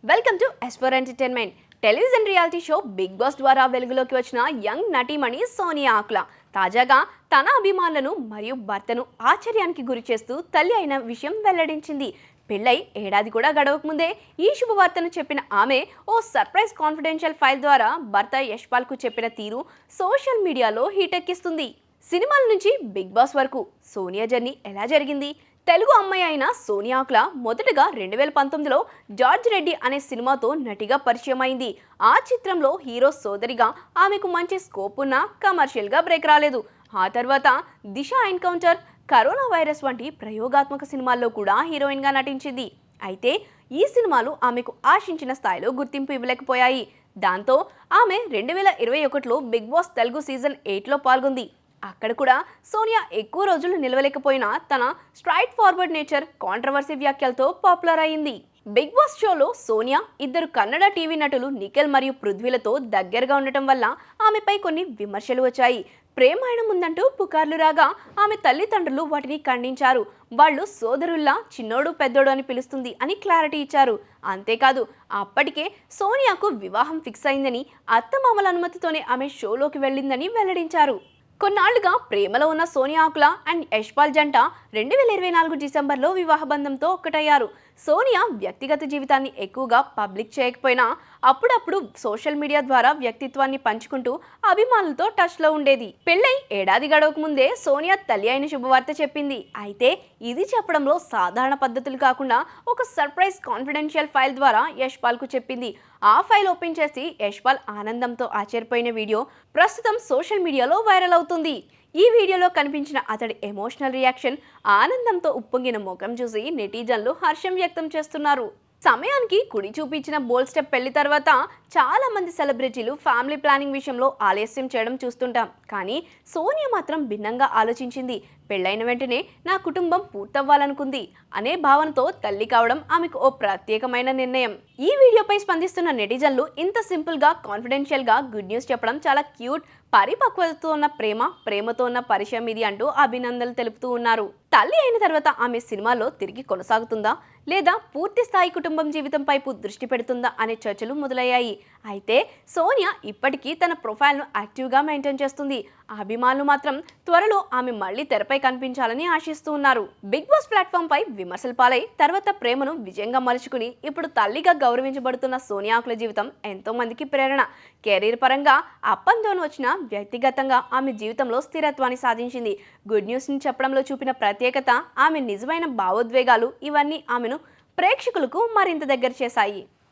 Welcome to ఎస్4 entertainment. Television reality show Bigg Boss ద్వారా వెలుగులోకి వచ్చిన యంగ్ నటీమణి సోనియా ఆకుల తాజాగా తన అభిమానులను మరియు భర్తను ఆశ్చర్యానికి గురి చేస్తూ తల్లి అయిన విషయం వెల్లడించింది. పెళ్ళై ఏడాది కూడా గడవకముందే ఈ శుభవార్తను చెప్పిన ఆమె ఓ సర్ప్రైజ్ కాన్ఫిడెన్షియల్ ఫైల్ ద్వారా భర్త యశ్పాల్కు చెప్పిన తీరు సోషల్ మీడియాలో హీటెక్కిస్తుంది. సినిమాల నుంచి బిగ్ బాస్ వరకు సోనియా జర్నీ ఎలా జరిగింది? తెలుగు అమ్మాయి అయిన సోనియా ఆకుల మొదటగా 2019లో జార్జ్ రెడ్డి అనే సినిమాతో నటిగా పరిచయం అయింది. ఆ చిత్రంలో హీరో సోదరిగా ఆమెకు మంచి స్కోప్ ఉన్న కమర్షియల్గా బ్రేక్ రాలేదు. ఆ తర్వాత దిశ ఎన్కౌంటర్, కరోనా వైరస్ వంటి ప్రయోగాత్మక సినిమాల్లో కూడా హీరోయిన్గా నటించింది. అయితే ఈ సినిమాలు ఆమెకు ఆశించిన స్థాయిలో గుర్తింపు ఇవ్వలేకపోయాయి. దాంతో ఆమె 2021లో బిగ్ బాస్ తెలుగు సీజన్ 8లో పాల్గొంది. అక్కడ కూడా సోనియా ఎక్కువ రోజులు నిలవలేకపోయినా తన స్ట్రైట్ ఫార్వర్డ్ నేచర్, కాంట్రవర్సీ వ్యాఖ్యలతో పాపులర్ అయింది. బిగ్ బాస్ షోలో సోనియా ఇద్దరు కన్నడ టీవీ నటులు నిఖిల్ మరియు పృథ్వీలతో దగ్గరగా ఉండటం వల్ల ఆమెపై కొన్ని విమర్శలు వచ్చాయి. ప్రేమాయణం ఉందంటూ పుకార్లు రాగా ఆమె తల్లిదండ్రులు వాటిని ఖండించారు. వాళ్ళు సోదరుల్లా చిన్నోడు పెద్దోడు అని పిలుస్తుంది అని క్లారిటీ ఇచ్చారు. అంతేకాదు అప్పటికే సోనియాకు వివాహం ఫిక్స్ అయిందని, అత్తమామల అనుమతితోనే ఆమె షోలోకి వెళ్ళిందని వెల్లడించారు. కొన్నాళ్లుగా ప్రేమలో ఉన్న సోనియా ఆకుల అండ్ యశ్పాల్ జంట 2024 డిసెంబర్లో వివాహ బంధంతో ఒక్కటయ్యారు. సోనియా వ్యక్తిగత జీవితాన్ని ఎక్కువగా పబ్లిక్ చేయకపోయినా అప్పుడప్పుడు సోషల్ మీడియా ద్వారా వ్యక్తిత్వాన్ని పంచుకుంటూ అభిమానులతో టచ్లో ఉండేది. పెళ్ళై ఏడాది గడవక ముందే సోనియా తల్లి అయిన శుభవార్త చెప్పింది. అయితే ఇది చెప్పడంలో సాధారణ పద్ధతులు కాకుండా ఒక సర్ప్రైజ్ కాన్ఫిడెన్షియల్ ఫైల్ ద్వారా యశ్పాల్కు చెప్పింది. ఆ ఫైల్ ఓపెన్ చేసి యశ్పాల్ ఆనందంతో ఆశ్చర్యపోయిన వీడియో ప్రస్తుతం సోషల్ మీడియాలో వైరల్ అవుతుంది. ఈ వీడియోలో కనిపించిన అతడి ఎమోషనల్ రియాక్షన్, ఆనందంతో ఉప్పొంగిన ముఖం చూసి నెటిజన్లు హర్షం వ్యక్తం చేస్తున్నారు. సమయానికి కుడి చూపించిన బోల్డ్ స్టెప్ పెళ్లి తర్వాత చాలా మంది సెలబ్రిటీలు ఫ్యామిలీ ప్లానింగ్ విషయంలో ఆలస్యం చేయడం చూస్తుంటాం. కానీ సోనియా మాత్రం భిన్నంగా ఆలోచించింది. పెళ్ళైన వెంటనే నా కుటుంబం పూర్తవ్వాలనుకుంది అనే భావనతో తల్లి కావడం ఆమెకు ఓ ప్రత్యేకమైన నిర్ణయం. ఈ వీడియోపై స్పందిస్తున్న నెటిజన్లు ఇంత సింపుల్గా, కాన్ఫిడెన్షియల్గా గుడ్ న్యూస్ చెప్పడం చాలా క్యూట్, పరిపక్వతతో ఉన్న ప్రేమతో ఉన్న పరిచయం ఇది అంటూ అభినందనలు తెలుపుతూ ఉన్నారు. తల్లి అయిన తర్వాత ఆమె సినిమాలో తిరిగి కొనసాగుతుందా లేదా పూర్తి స్థాయి కుటుంబం జీవితం వైపు దృష్టి పెడుతుందా అనే చర్చలు మొదలయ్యాయి. అయితే సోనియా ఇప్పటికీ తన ప్రొఫైల్ను యాక్టివ్గా మెయింటైన్ చేస్తుంది. అభిమానులు మాత్రం త్వరలో ఆమె మళ్ళీ తెరపై కనిపించాలని ఆశిస్తూ ఉన్నారు. బిగ్ బాస్ ప్లాట్ఫామ్ పై విమర్శలు పాలై తర్వాత ప్రేమను విజయంగా మలుచుకుని ఇప్పుడు తల్లిగా గౌరవించబడుతున్న సోనియా ఆకుల జీవితం ఎంతో మందికి ప్రేరణ. కెరీర్ పరంగా అప్ అండ్ డౌన్ వచ్చిన వ్యక్తిగతంగా ఆమె జీవితంలో స్థిరత్వాన్ని సాధించింది. గుడ్ న్యూస్ ని చెప్పడంలో చూపిన ప్రత్యేకత, ఆమె నిజమైన భావోద్వేగాలు ఇవన్నీ ఆమెను ప్రేక్షకులకు మరింత దగ్గర చేశాయి.